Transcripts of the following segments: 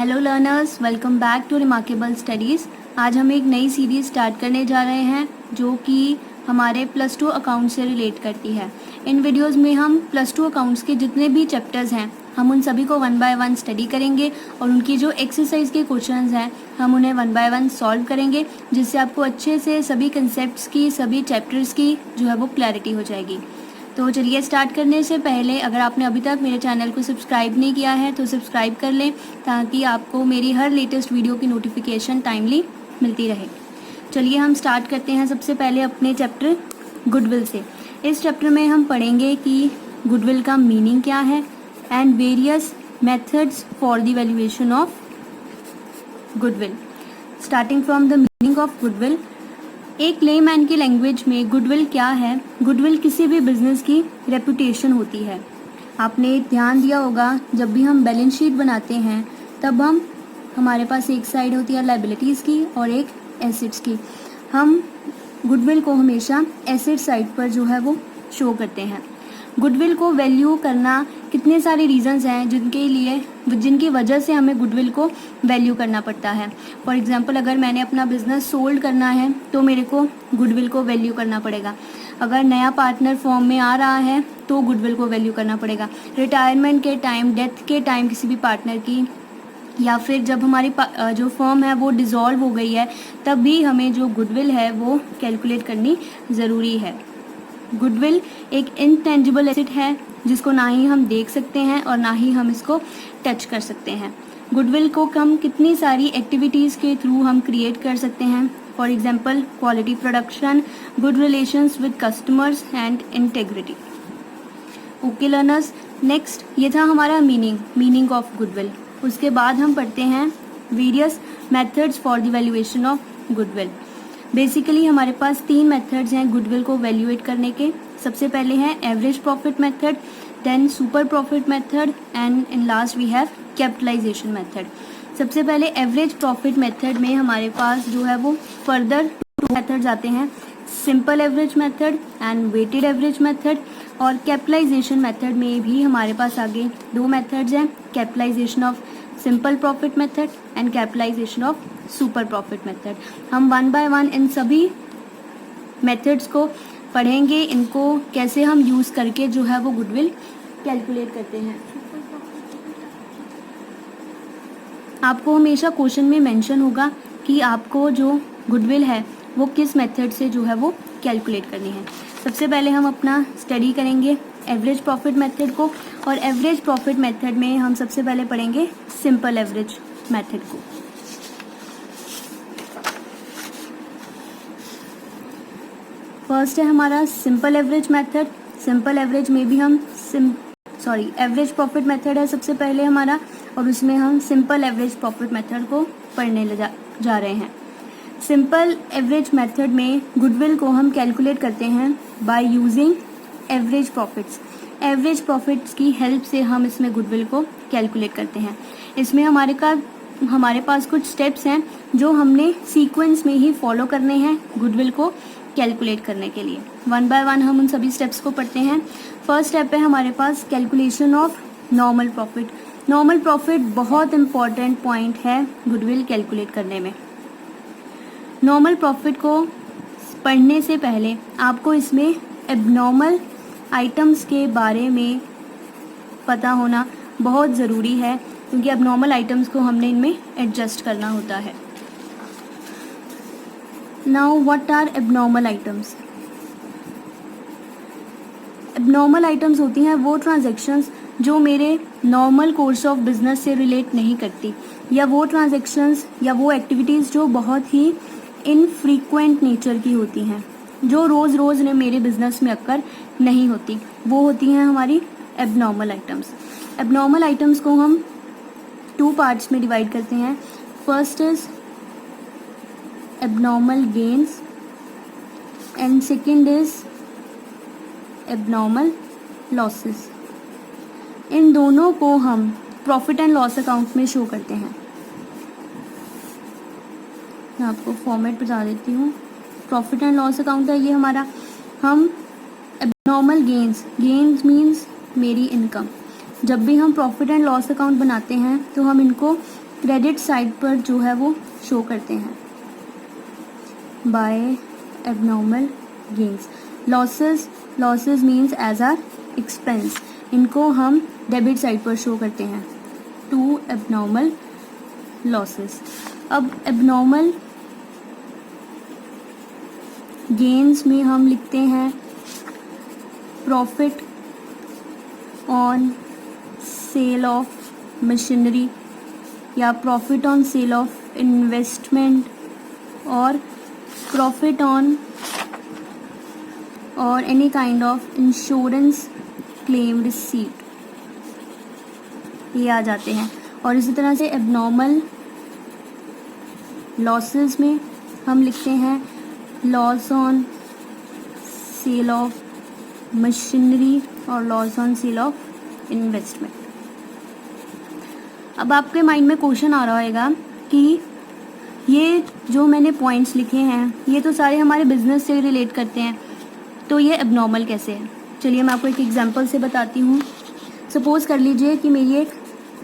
Hello learners, welcome back to remarkable studies. आज हम एक नई सीरीज़ स्टार्ट करने जा रहे हैं जो कि हमारे +2 अकाउंट से रिलेट करती है। इन वीडियोस में हम +2 अकाउंट्स के जितने भी चैप्टर्स हैं हम उन सभी को 1 बाय 1 स्टडी करेंगे और उनकी जो एक्सरसाइज के क्वेश्चंस हैं हम उन्हें 1 बाय 1 सॉल्व करेंगे, जिससे आपको अच्छे से सभी कंसेप्ट्स की, सभी चैप्टर्स की जो है वो क्लैरिटी हो जाएगी। तो चलिए, स्टार्ट करने से पहले अगर आपने अभी तक मेरे चैनल को सब्सक्राइब नहीं किया है तो सब्सक्राइब कर लें, ताकि आपको मेरी हर लेटेस्ट वीडियो की नोटिफिकेशन टाइमली मिलती रहे। चलिए हम स्टार्ट करते हैं सबसे पहले अपने चैप्टर गुडविल से। इस चैप्टर में हम पढ़ेंगे कि गुडविल का मीनिंग क्या है and various methods for the valuation of goodwill. Starting from the meaning of goodwill. एक लेमैन की लैंग्वेज में गुडविल क्या है? गुडविल किसी भी बिजनेस की रेपुटेशन होती है। आपने ध्यान दिया होगा, जब भी हम बैलेंस शीट बनाते हैं तब हमारे पास एक साइड होती है लायबिलिटीज़ की और एक एसेट्स की। हम गुडविल को हमेशा एसेट साइड पर जो है वो शो करते हैं। गुडविल को वैल्यू करना, कितने सारे रीजंस हैं जिनकी वजह से हमें गुडविल को वैल्यू करना पड़ता है। फॉर एग्जांपल, अगर मैंने अपना बिजनेस सोल्ड करना है तो मेरे को गुडविल को वैल्यू करना पड़ेगा। अगर नया पार्टनर फॉर्म में आ रहा है तो गुडविल को वैल्यू करना पड़ेगा। रिटायरमेंट के टाइम, डेथ के टाइम किसी भी पार्टनर की, या फिर जब हमारी जो फर्म है वो डिज़ोल्व हो गई है, तब भी हमें जो गुडविल है वो कैलकुलेट करनी ज़रूरी है। गुडविल एक इनटेंजिबल एसेट है जिसको ना ही हम देख सकते हैं और ना ही हम इसको टच कर सकते हैं। गुडविल को हम कितनी सारी एक्टिविटीज़ के थ्रू हम क्रिएट कर सकते हैं। For example, quality production, good relations with customers and integrity. Okay learners, next ये था हमारा मीनिंग ऑफ गुडविल। उसके बाद हम पढ़ते हैं various methods for the valuation of goodwill. Basically हमारे पास 3 मेथड्स हैं गुडविल को वैल्यूएट करने के। सबसे पहले है average profit method, then super profit method and in last we have capitalization method. सबसे पहले एवरेज प्रॉफिट मेथड में हमारे पास जो है वो फर्दर 2 मेथड्स आते हैं, simple average method and weighted average method. और कैपिटलाइजेशन मेथड में भी हमारे पास आगे 2 मेथड्स हैं, capitalization of simple profit method and capitalization of super profit method. हम 1 बाय 1 इन सभी मेथड्स को पढ़ेंगे, इनको कैसे हम यूज़ करके जो है वो गुडविल कैलकुलेट करते हैं। आपको हमेशा क्वेश्चन में मेंशन होगा कि आपको जो गुडविल है वो किस मेथड से जो है वो कैलकुलेट करनी है। सबसे पहले हम अपना स्टडी करेंगे एवरेज प्रॉफिट मेथड को, और एवरेज प्रॉफिट मेथड में हम सबसे पहले पढ़ेंगे सिंपल एवरेज मेथड को। फर्स्ट है हमारा simple average method. Simple average में भी हम एवरेज प्रॉफिट मेथड है सबसे पहले हमारा, और उसमें हम सिंपल एवरेज प्रॉफिट मेथड को पढ़ने जा रहे हैं। सिंपल एवरेज मेथड में गुडविल को हम कैलकुलेट करते हैं by using average profits. Average profits की हेल्प से हम इसमें गुडविल को कैलकुलेट करते हैं। इसमें हमारे पास कुछ स्टेप्स हैं जो हमने सीक्वेंस में ही फॉलो करने हैं गुडविल को कैलकुलेट करने के लिए। 1 बाय 1 हम उन सभी स्टेप्स को पढ़ते हैं। फर्स्ट स्टेप है हमारे पास calculation of normal profit. Normal profit बहुत इंपॉर्टेंट पॉइंट है गुडविल कैलकुलेट करने में। नॉर्मल प्रॉफिट को पढ़ने से पहले आपको इसमें एबनॉर्मल आइटम्स के बारे में पता होना बहुत ज़रूरी है, क्योंकि एबनॉर्मल आइटम्स को हमने इनमें एडजस्ट करना होता है। Now what are abnormal items? Abnormal items होती हैं वो ट्रांजैक्शंस जो मेरे नॉर्मल कोर्स ऑफ बिजनेस से रिलेट नहीं करती, या वो ट्रांजैक्शंस या वो एक्टिविटीज़ जो बहुत ही इनफ्रीक्वेंट नेचर की होती हैं, जो रोज़ रोज़ मेरे बिजनेस में अक्कर नहीं होती, वो होती हैं हमारी एबनॉर्मल आइटम्स। एबनॉर्मल आइटम्स को हम 2 पार्ट्स में डिवाइड करते हैं। First is abnormal gains and second is abnormal losses. इन दोनों को हम प्रॉफिट एंड लॉस अकाउंट में शो करते हैं। मैं आपको फॉर्मेट बता देती हूँ। प्रॉफिट एंड लॉस अकाउंट है ये हमारा। हम एबनॉर्मल गेन्स मीन्स मेरी इनकम। जब भी हम प्रॉफिट एंड लॉस अकाउंट बनाते हैं तो हम इनको क्रेडिट साइड पर जो है वो शो करते हैं by abnormal gains. Losses means as are expense, इनको हम डेबिट साइड पर शो करते हैं, टू एबनॉर्मल लॉसेस। अब एबनॉर्मल गेन्स में हम लिखते हैं profit on sale of machinery या profit on sale of investment और प्रॉफिट ऑन और any kind of insurance claim receipt, ये आ जाते हैं। और इसी तरह से एबनॉर्मल लॉसेस में हम लिखते हैं loss on sale of machinery और loss on sale of investment. अब आपके माइंड में क्वेश्चन आ रहा होगा कि ये जो मैंने पॉइंट्स लिखे हैं ये तो सारे हमारे बिजनेस से रिलेट करते हैं, तो ये एबनॉर्मल कैसे है? चलिए मैं आपको एक एग्जांपल से बताती हूँ। सपोज़ कर लीजिए कि मेरी एक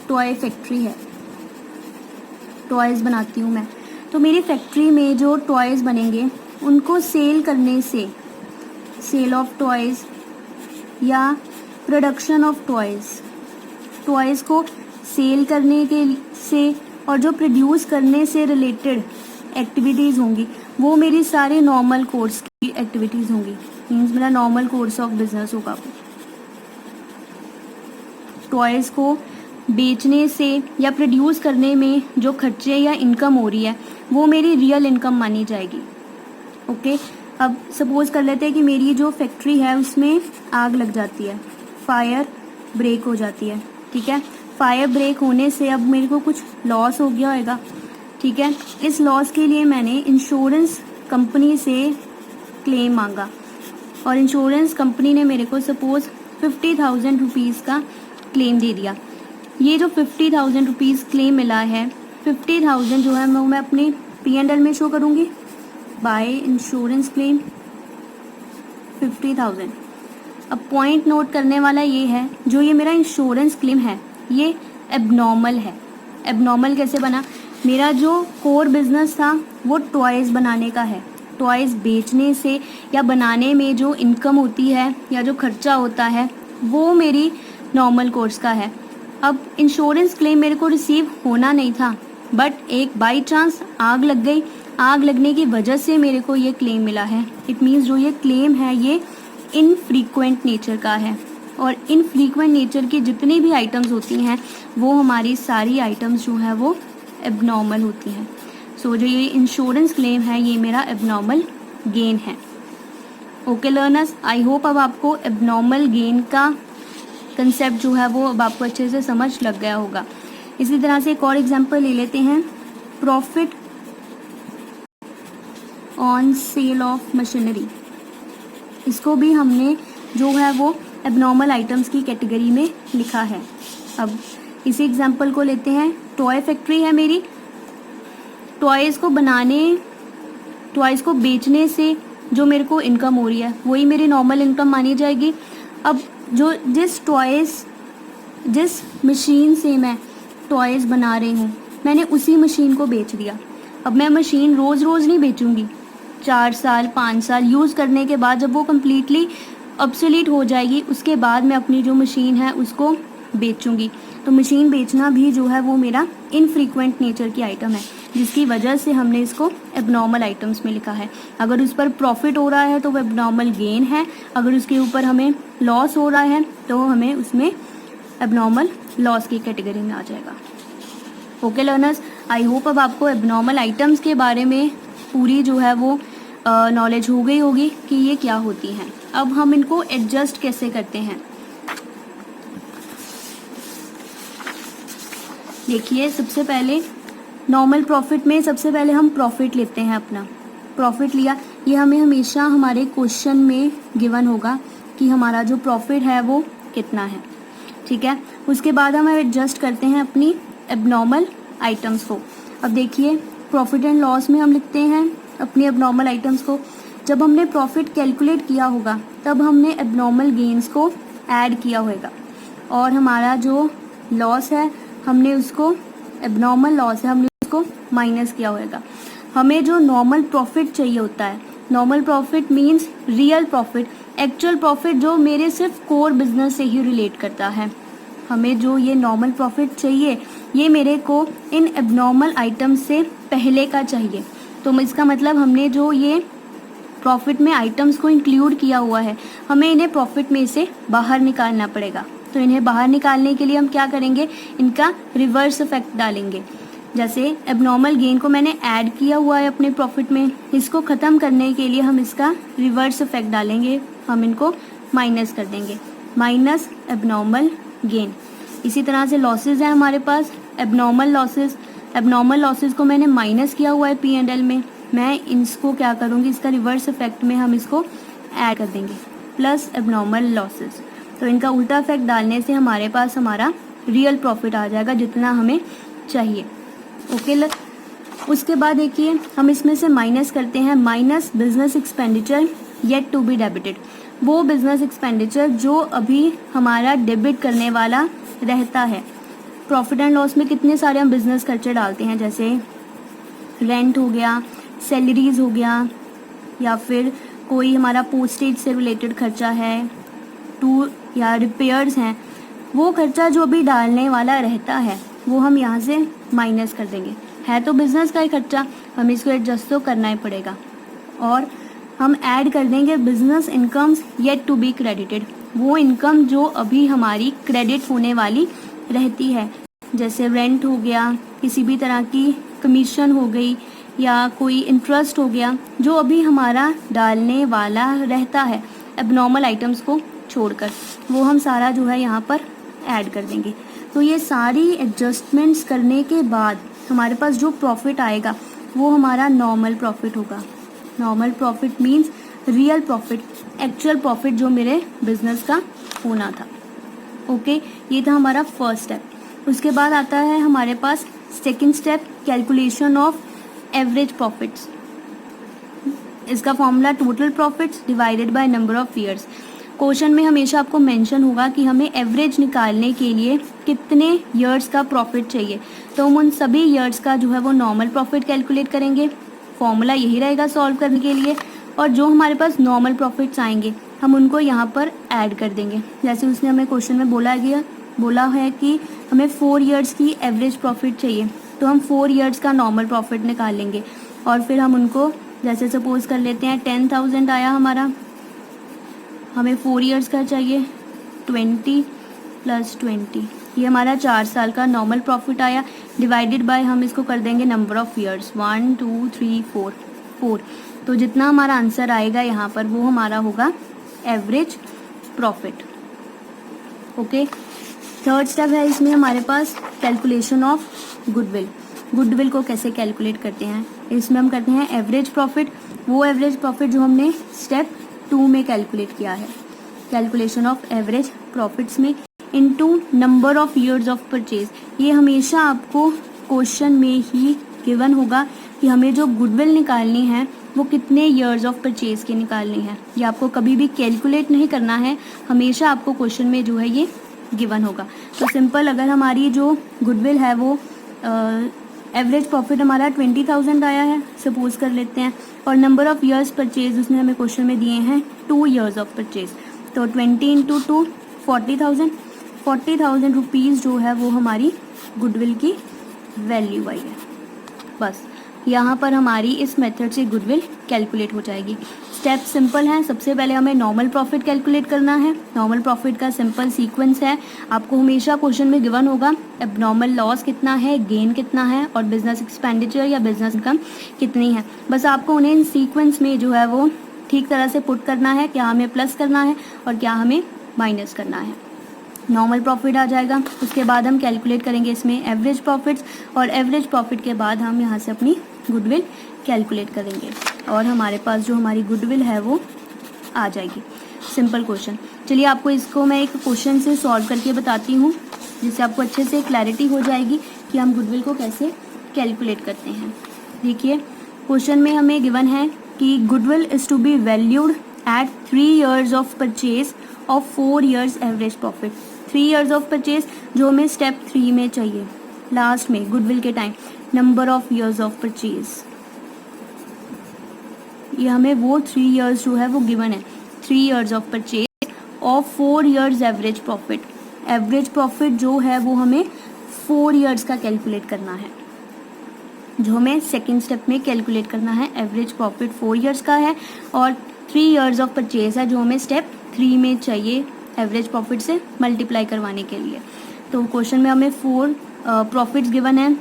टॉय फैक्ट्री है, टॉयज़ बनाती हूँ मैं। तो मेरी फैक्ट्री में जो टॉयज़ बनेंगे उनको सेल करने से, सेल ऑफ टॉयज़ या प्रोडक्शन ऑफ टॉयज़ को सेल करने के से और जो प्रोड्यूस करने से रिलेटेड एक्टिविटीज़ होंगी वो मेरी सारे नॉर्मल कोर्स की एक्टिविटीज़ होंगी, मीन्स मेरा नॉर्मल कोर्स ऑफ बिजनेस होगा। टॉयज़ को बेचने से या प्रोड्यूस करने में जो खर्चे या इनकम हो रही है वो मेरी रियल इनकम मानी जाएगी। ओके, अब सपोज़ कर लेते हैं कि मेरी जो फैक्ट्री है उसमें आग लग जाती है, फायर ब्रेक हो जाती है। ठीक है, फायर ब्रेक होने से अब मेरे को कुछ लॉस हो गया होगा। ठीक है, इस लॉस के लिए मैंने इंश्योरेंस कंपनी से क्लेम मांगा और इंश्योरेंस कंपनी ने मेरे को सपोज़ 50,000 रुपीज़ का क्लेम दे दिया। ये जो 50,000 रुपीज़ क्लेम मिला है, 50,000 जो है मैं अपने P&L में शो करूँगी बाय इंश्योरेंस क्लेम 50,000। अब पॉइंट नोट करने वाला ये है, जो ये मेरा इंश्योरेंस क्लेम है ये एबनॉर्मल है। एबनॉर्मल कैसे बना? मेरा जो कोर बिजनेस था वो टॉयज़ बनाने का है। टॉयज़ बेचने से या बनाने में जो इनकम होती है या जो खर्चा होता है वो मेरी नॉर्मल कोर्स का है। अब इंश्योरेंस क्लेम मेरे को रिसीव होना नहीं था, बट एक बाई चांस आग लग गई, आग लगने की वजह से मेरे को ये क्लेम मिला है। इट मीन्स जो ये क्लेम है ये इनफ्रीक्वेंट नेचर का है, और इनफ्रीक्वेंट नेचर की जितनी भी आइटम्स होती हैं वो हमारी सारी आइटम्स जो है वो एबनॉर्मल होती हैं। सो जो ये इंश्योरेंस क्लेम है ये मेरा एबनॉर्मल गेन है। ओके लर्नर्स, आई होप अब आपको एबनॉर्मल गेन का कंसेप्ट जो है वो अब आपको अच्छे से समझ लग गया होगा। इसी तरह से एक और एग्जांपल ले लेते हैं, profit on sale of machinery. इसको भी हमने जो है वो एबनॉर्मल आइटम्स की कैटेगरी में लिखा है। अब इसी एग्जांपल को लेते हैं, टॉय फैक्ट्री है मेरी, टॉयज़ को बेचने से जो मेरे को इनकम हो रही है वही मेरी नॉर्मल इनकम मानी जाएगी। अब जो जिस मशीन से मैं टॉयज़ बना रही हूँ मैंने उसी मशीन को बेच दिया। अब मैं मशीन रोज़ रोज़ नहीं बेचूंगी, 4 साल 5 साल यूज़ करने के बाद जब वो कम्प्लीटली ऑब्सोलीट हो जाएगी उसके बाद मैं अपनी जो मशीन है उसको बेचूंगी। तो मशीन बेचना भी जो है वो मेरा इनफ्रीक्वेंट नेचर की आइटम है, जिसकी वजह से हमने इसको एबनॉर्मल आइटम्स में लिखा है। अगर उस पर प्रॉफिट हो रहा है तो वो एबनॉर्मल गेन है, अगर उसके ऊपर हमें लॉस हो रहा है तो हमें उसमें एबनॉर्मल लॉस की कैटेगरी में आ जाएगा। ओके लर्नर्स, आई होप अब आपको एबनॉर्मल आइटम्स के बारे में पूरी जो है वो नॉलेज हो गई होगी कि ये क्या होती हैं। अब हम इनको एडजस्ट कैसे करते हैं, देखिए सबसे पहले नॉर्मल प्रॉफिट में सबसे पहले हम प्रॉफिट लेते हैं। अपना प्रॉफिट लिया, ये हमें हमेशा हमारे क्वेश्चन में गिवन होगा कि हमारा जो प्रॉफिट है वो कितना है। ठीक है, उसके बाद हम एडजस्ट करते हैं अपनी एबनॉर्मल आइटम्स को। अब देखिए प्रॉफिट एंड लॉस में हम लिखते हैं अपनी एबनॉर्मल आइटम्स को। जब हमने प्रॉफिट कैलकुलेट किया होगा तब हमने एबनॉर्मल गेन्स को ऐड किया होगा, और हमारा जो लॉस है हमने उसको एबनॉर्मल लॉस है, हमने उसको माइनस किया होगा। हमें जो नॉर्मल प्रॉफिट चाहिए होता है, normal profit means real profit, actual profit जो मेरे सिर्फ कोर बिजनेस से ही रिलेट करता है। हमें जो ये नॉर्मल प्रॉफिट चाहिए ये मेरे को इन एबनॉर्मल आइटम से पहले का चाहिए। तो इसका मतलब हमने जो ये प्रॉफिट में आइटम्स को इंक्लूड किया हुआ है, हमें इन्हें प्रॉफिट में से बाहर निकालना पड़ेगा। तो इन्हें बाहर निकालने के लिए हम क्या करेंगे, इनका रिवर्स इफेक्ट डालेंगे। जैसे एबनॉर्मल गेन को मैंने ऐड किया हुआ है अपने प्रॉफिट में, इसको ख़त्म करने के लिए हम इसका रिवर्स इफेक्ट डालेंगे, हम इनको माइनस कर देंगे, माइनस एबनॉर्मल गेन। इसी तरह से लॉसेज है हमारे पास, एबनॉर्मल लॉसेज को मैंने माइनस किया हुआ है P&L में, मैं इसको क्या करूँगी, इसका रिवर्स इफेक्ट में हम इसको ऐड कर देंगे, प्लस एबनॉर्मल लॉसेज। तो इनका उल्टा इफेक्ट डालने से हमारे पास हमारा रियल प्रॉफिट आ जाएगा जितना हमें चाहिए। ओके, उसके बाद देखिए हम इसमें से माइनस करते हैं, minus business expenditure yet to be debited. वो बिजनेस एक्सपेंडिचर जो अभी हमारा डेबिट करने वाला रहता है। प्रॉफिट एंड लॉस में कितने सारे हम बिजनेस खर्चे डालते हैं, जैसे रेंट हो गया, सैलरीज हो गया, या फिर कोई हमारा पोस्टेज से रिलेटेड खर्चा है, टूर या रिपेयर्स हैं। वो खर्चा जो भी डालने वाला रहता है वो हम यहाँ से माइनस कर देंगे। है तो बिजनेस का ही खर्चा, हमें इसको एडजस्ट तो करना ही पड़ेगा। और हम ऐड कर देंगे business incomes yet to be credited, वो इनकम जो अभी हमारी क्रेडिट होने वाली रहती है, जैसे रेंट हो गया, किसी भी तरह की कमीशन हो गई, या कोई इंटरेस्ट हो गया, जो अभी हमारा डालने वाला रहता है एबनॉर्मल आइटम्स को छोड़कर, वो हम सारा जो है यहाँ पर ऐड कर देंगे। तो ये सारी एडजस्टमेंट्स करने के बाद हमारे पास जो प्रॉफिट आएगा वो हमारा नॉर्मल प्रॉफिट होगा। Normal profit means real profit, actual profit जो मेरे बिजनेस का होना था। ओके, ये था हमारा फर्स्ट स्टेप। उसके बाद आता है हमारे पास second step, calculation of average profits. इसका formula total profits divided by number of years. Question में हमेशा आपको मेंशन होगा कि हमें एवरेज निकालने के लिए कितने ईयर्स का प्रॉफिट चाहिए, तो हम उन सभी ईयर्स का जो है वो नॉर्मल प्रॉफिट कैलकुलेट करेंगे। फॉर्मूला यही रहेगा सॉल्व करने के लिए, और जो हमारे पास नॉर्मल प्रॉफिट्स आएंगे हम उनको यहाँ पर ऐड कर देंगे। जैसे उसने हमें क्वेश्चन में बोला है कि हमें 4 ईयर्स की एवरेज प्रॉफिट चाहिए, तो हम 4 ईयर्स का नॉर्मल प्रॉफिट निकाल लेंगे, और फिर हम उनको, जैसे सपोज कर लेते हैं 10,000 आया हमारा, हमें 4 ईयर्स का चाहिए, 20 + 20, ये हमारा 4 साल का नॉर्मल प्रॉफिट आया, डिवाइडेड बाय हम इसको कर देंगे नंबर ऑफ ईयर्स, 1 2 3 4। तो जितना हमारा आंसर आएगा यहाँ पर वो हमारा होगा average profit. Okay, third step है इसमें हमारे पास कैलकुलेशन ऑफ गुडविल। गुडविल को कैसे कैलकुलेट करते हैं, इसमें हम करते हैं एवरेज प्रॉफिट, वो एवरेज प्रॉफिट जो हमने स्टेप 2 में कैलकुलेट किया है, कैलकुलेशन ऑफ एवरेज प्रॉफिट्स में, into number of years of purchase. ये हमेशा आपको क्वेश्चन में ही गिवन होगा कि हमें जो गुडविल निकालनी है वो कितने ईयर्स ऑफ परचेज की निकालनी है। ये आपको कभी भी कैलकुलेट नहीं करना है, हमेशा आपको क्वेश्चन में जो है ये गिवन होगा। तो सिंपल, अगर हमारी जो गुडविल है वो एवरेज प्रॉफिट हमारा 20,000 आया है, सपोज कर लेते हैं, और नंबर ऑफ ईयर्स परचेज उसने हमें क्वेश्चन में दिए हैं 2 ईयर्स ऑफ परचेज, तो 20 × 2 40,000 रुपीज़ जो है वो हमारी गुडविल की वैल्यू आई है। बस यहाँ पर हमारी इस मेथड से गुडविल कैलकुलेट हो जाएगी। स्टेप सिंपल है, सबसे पहले हमें नॉर्मल प्रॉफिट कैलकुलेट करना है। नॉर्मल प्रॉफिट का सिंपल सीक्वेंस है, आपको हमेशा क्वेश्चन में गिवन होगा एबनॉर्मल लॉस कितना है, गेन कितना है, और बिजनेस एक्सपेंडिचर या बिजनेस इनकम कितनी है। बस आपको उन्हें इन सीक्वेंस में जो है वो ठीक तरह से पुट करना है, क्या हमें प्लस करना है और क्या हमें माइनस करना है। नॉर्मल प्रॉफिट आ जाएगा, उसके बाद हम कैलकुलेट करेंगे इसमें एवरेज प्रॉफिट्स, और एवरेज प्रॉफिट के बाद हम यहाँ से अपनी गुडविल कैलकुलेट करेंगे, और हमारे पास जो हमारी गुडविल है वो आ जाएगी। Simple question. चलिए आपको इसको मैं एक क्वेश्चन से सॉल्व करके बताती हूँ, जिससे आपको अच्छे से क्लैरिटी हो जाएगी कि हम गुडविल को कैसे कैलकुलेट करते हैं। देखिए, क्वेश्चन में हमें गिवन है कि goodwill is to be valued at 3 years of purchase of 4 years average profit. 3 years of purchase जो हमें स्टेप 3 में चाहिए, लास्ट में गुडविल के time number of years of purchase, ये हमें वो 3 ईयर्स जो है वो गिवन है, 3 years of purchase of 4 years average profit. Average profit जो है वो हमें 4 ईयर्स का कैलकुलेट करना है, जो हमें सेकेंड स्टेप में कैलकुलेट करना है। एवरेज प्रॉफिट 4 ईयर्स का है और 3 ईयर्स ऑफ परचेज है जो हमें स्टेप 3 में चाहिए एवरेज प्रॉफिट से मल्टीप्लाई करवाने के लिए। तो क्वेश्चन में हमें 4 प्रॉफिट्स गिवन है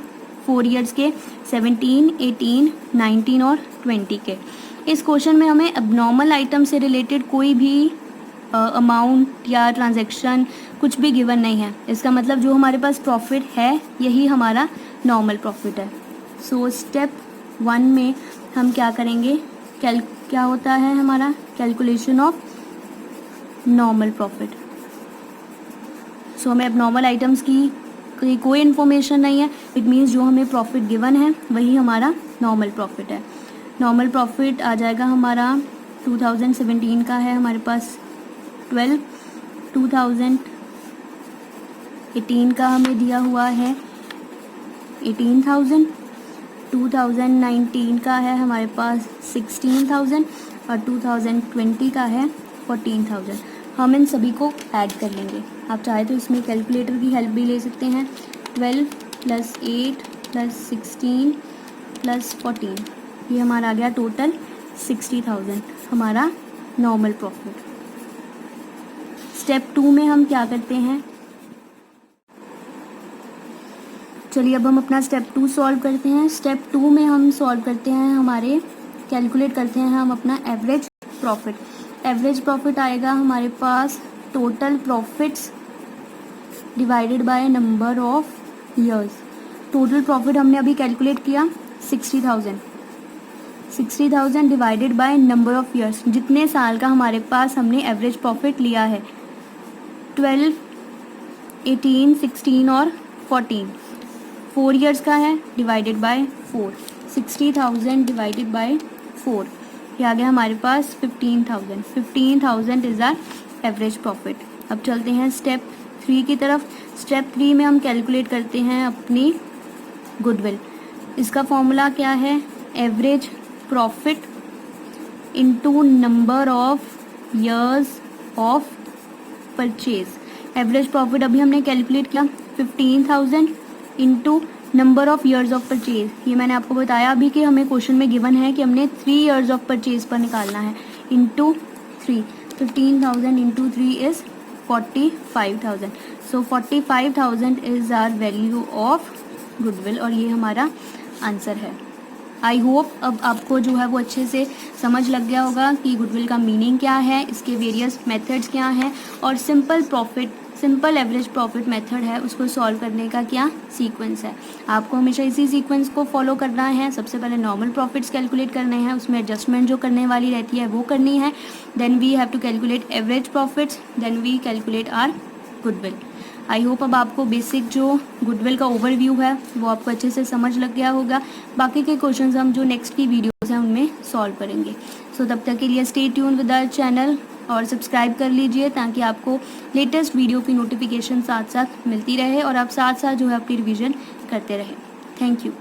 4 ईयर्स के, 17, 18, 19 और 20 के। इस क्वेश्चन में हमें अबनॉर्मल आइटम से रिलेटेड कोई भी अमाउंट या ट्रांजैक्शन कुछ भी गिवन नहीं है। इसका मतलब जो हमारे पास प्रॉफिट है यही हमारा नॉर्मल प्रॉफिट है। सो स्टेप 1 में हम क्या करेंगे, क्या होता है हमारा कैलकुलेशन ऑफ नॉर्मल प्रॉफिट। सो हमें अबनॉर्मल आइटम्स की कोई इन्फॉर्मेशन नहीं है, इट मीन्स जो हमें प्रॉफिट गिवन है वही हमारा नॉर्मल प्रॉफिट है। नॉर्मल प्रॉफिट आ जाएगा हमारा 2017 का है हमारे पास 12, 2018 का हमें दिया हुआ है 18,000, 2019 का है हमारे पास 16,000 और 2020 का है 14,000। हम इन सभी को ऐड कर लेंगे। आप चाहे तो इसमें कैलकुलेटर की हेल्प भी ले सकते हैं। 12 + 8 + 16 + 14, ये हमारा आ गया टोटल 60,000 हमारा नॉर्मल प्रॉफिट। स्टेप 2 में हम क्या करते हैं, चलिए अब हम अपना स्टेप 2 सॉल्व करते हैं। स्टेप 2 में हम सॉल्व करते हैं कैलकुलेट करते हैं हम अपना एवरेज प्रॉफिट। एवरेज प्रॉफिट आएगा हमारे पास total profits divided by number of years. Total profit हमने अभी कैलकुलेट किया 60,000 divided by number of years, जितने साल का हमारे पास हमने एवरेज प्रॉफिट लिया है 12, 18, 16 और 14। 4 ईयर्स का है डिवाइडेड बाय 4, 60,000 डिवाइडेड बाय 4, ये आ गया हमारे पास 15,000। 15,000 इज़ आर एवरेज प्रॉफिट। अब चलते हैं स्टेप 3 की तरफ। स्टेप 3 में हम कैलकुलेट करते हैं अपनी गुडविल। इसका फॉर्मूला क्या है, average profit into number of years of purchase. Average profit अभी हमने कैलकुलेट किया 15,000 into number of years of purchase. ये मैंने आपको बताया अभी कि हमें क्वेश्चन में गिवन है कि हमने 3 ईयर्स ऑफ परचेज पर निकालना है, into 3। 15,000 into 3 is 45,000। So 45,000 is our value of goodwill और ये हमारा आंसर है। आई होप अब आपको जो है वो अच्छे से समझ लग गया होगा कि गुडविल का मीनिंग क्या है, इसके वेरियस मेथड्स क्या हैं और सिंपल एवरेज प्रॉफिट मेथड है उसको सॉल्व करने का क्या सीक्वेंस है। आपको हमेशा इसी सीक्वेंस को फॉलो करना है। सबसे पहले नॉर्मल प्रॉफिट्स कैलकुलेट करने हैं, उसमें एडजस्टमेंट जो करने वाली रहती है वो करनी है। Then we have to calculate average profits, then we calculate our goodwill. I hope अब आपको बेसिक जो गुडविल का ओवरव्यू है वो आपको अच्छे से समझ लग गया होगा। बाकी के क्वेश्चंस हम जो नेक्स्ट की वीडियोस हैं उनमें सॉल्व करेंगे। सो तब तक के लिए stay tune with our channel और सब्सक्राइब कर लीजिए ताकि आपको लेटेस्ट वीडियो की नोटिफिकेशन साथ साथ मिलती रहे और आप साथ साथ जो है अपनी रिवीजन करते रहें। Thank you.